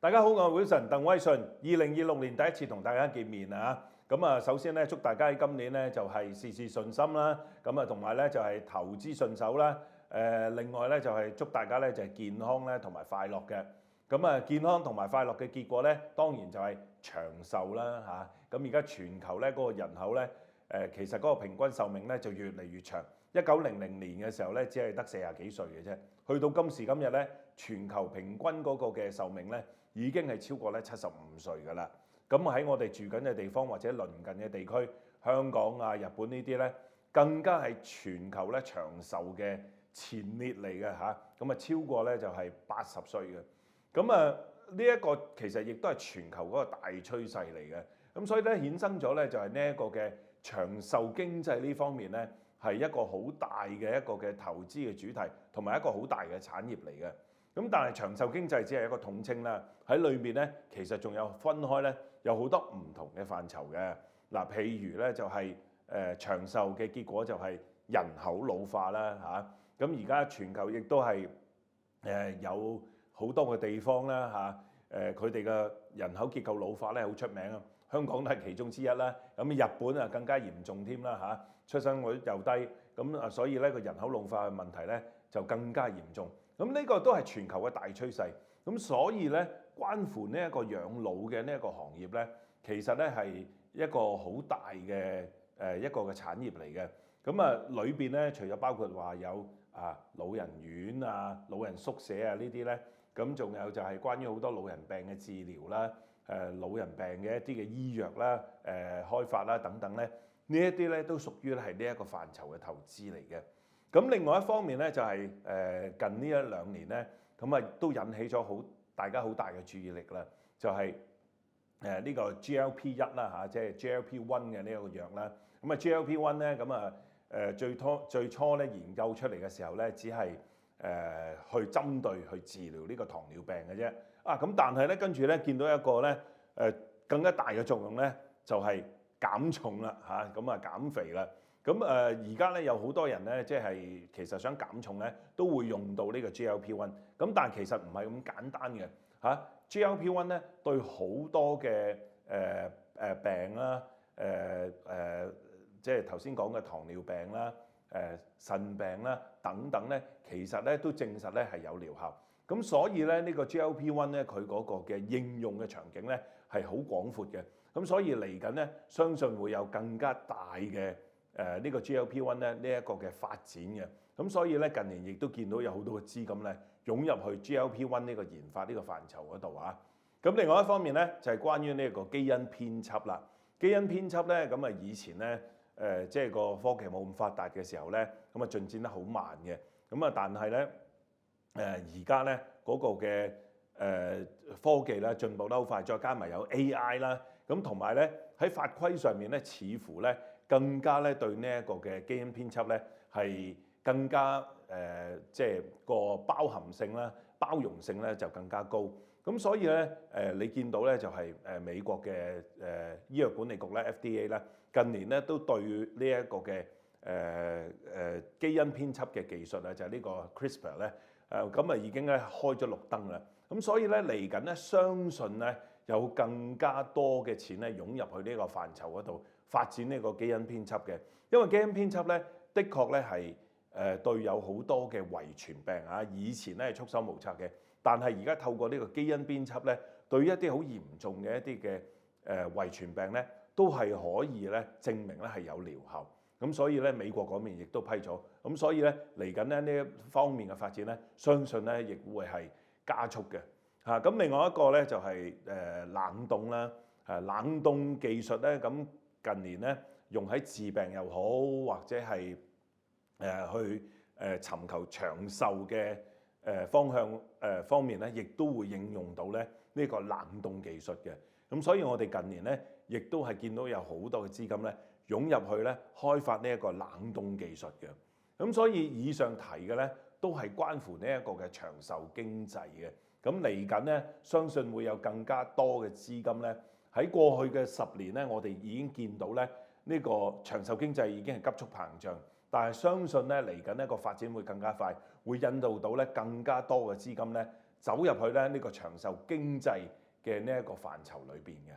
大家好，我係 Wilson 鄧威信。2026年第一次同大家見面啊！首先咧，祝大家喺今年咧就係事事順心啦。同埋咧就係投資順手啦。另外咧就係祝大家咧就係健康咧同埋快樂嘅。健康同埋快樂嘅結果咧，當然就係長壽啦嚇。而家全球咧嗰個人口咧，其實嗰個平均壽命咧就越嚟越長。1900年嘅時候咧，只係得40幾歲嘅啫。去到今時今日咧，全球平均嗰個嘅壽命咧，已經係超過咧75歲㗎啦。喺我哋住緊嘅地方或者鄰近嘅地區，香港啊、日本呢啲咧，更加係全球咧長壽嘅前列嚟嘅嚇。超過咧就係80歲嘅。呢一個其實亦都係全球嗰個大趨勢嚟嘅。所以咧衍生咗咧就係呢一個嘅長壽經濟呢方面咧，係一個好大嘅一個嘅投資嘅主題，同埋一個好大嘅產業嚟嘅。但係長壽經濟只係一個統稱啦，喺裏面咧其實仲有分開咧，有好多唔同嘅範疇嘅。譬如咧就係長壽嘅結果就係人口老化啦嚇。而家全球亦都係有好多嘅地方啦嚇，佢哋嘅人口結構老化咧好出名啊。香港都係其中之一啦。日本啊更加嚴重添啦嚇，出生率又低，所以咧個人口老化嘅問題咧就更加嚴重。呢個都係全球嘅大趨勢。所以咧關乎呢一個養老嘅呢一個行業咧，其實咧係一個好大嘅一個嘅產業嚟嘅。裏邊咧除咗包括話有老人院啊、老人宿舍啊呢啲咧，仲有就係關於好多老人病嘅治療啦、老人病嘅一啲嘅醫藥啦、開發啦等等咧，呢一啲咧都屬於係呢一個範疇嘅投資嚟嘅。另外一方面咧就係近呢一兩年咧，都引起咗大家好大嘅注意力啦，就係呢個 GLP-1啦嚇，即係 GLP-1 嘅呢一個藥啦。GLP-1 咧最初咧研究出嚟嘅時候咧，只係去針對去治療呢個糖尿病嘅啫。但係咧跟住咧見到一個咧更加大嘅作用咧，就係減重啦嚇，減肥啦。而家咧有好多人咧，即係其實想減重咧，都會用到呢個 GLP-1。但係其實唔係咁簡單嘅嚇。GLP-1 咧對好多嘅病啦，即係頭先講嘅糖尿病啦、腎病啦等等咧，其實咧都證實咧係有療效。所以咧呢個 GLP-1 咧佢嗰個嘅應用嘅場景咧係好廣闊嘅。所以嚟緊咧，相信會有更加大嘅呢個 GLP-1 咧呢一個嘅發展嘅。所以咧近年亦都見到有好多嘅資金咧湧入去 GLP-1 呢個研發呢個範疇嗰度啊。另外一方面咧就係關於呢個基因編輯啦。基因編輯咧以前咧即係個科技冇咁發達嘅時候咧，進展得好慢嘅。但係咧而家咧嗰個嘅科技咧進步得好快，再加埋有 AI 啦，同埋咧喺法規上面咧似乎咧更加咧對呢一個嘅基因編輯咧係更加即係個包含性啦、包容性咧就更加高。所以咧你見到咧就係美國嘅醫藥管理局咧 FDA 咧近年咧都對呢一個嘅基因編輯嘅技術啊，就係呢個 CRISPR 咧已經咧開咗綠燈啦。所以咧嚟緊咧相信咧有更加多嘅錢咧湧入去呢個範疇嗰度發展呢個基因編輯嘅。因為基因編輯咧的確咧係對有好多嘅遺傳病啊，以前咧係束手無策嘅。但係而家透過呢個基因編輯咧，對於一啲好嚴重嘅一啲嘅遺傳病咧，都係可以咧證明咧係有療效。所以咧美國嗰邊亦都批咗。所以咧嚟緊咧呢一方面嘅發展咧，相信咧亦會係加速嘅嚇。另外一個咧就係冷凍啦，冷凍技術咧近年咧用喺治病又好，或者係去尋求長壽嘅方面咧，亦都會應用到咧呢個冷凍技術嘅。所以我哋近年咧，亦都係見到有好多嘅資金咧湧入去咧開發呢一個冷凍技術嘅。所以以上提嘅咧，都係關乎呢一個嘅長壽經濟嘅。嚟緊咧，相信會有更加多嘅資金咧喺過去嘅10年咧，我哋已經見到咧呢個長壽經濟已經係急速膨脹。但係相信咧嚟緊呢個發展會更加快，會引導到咧更加多嘅資金咧走入去咧呢個長壽經濟嘅呢一個範疇裏邊嘅。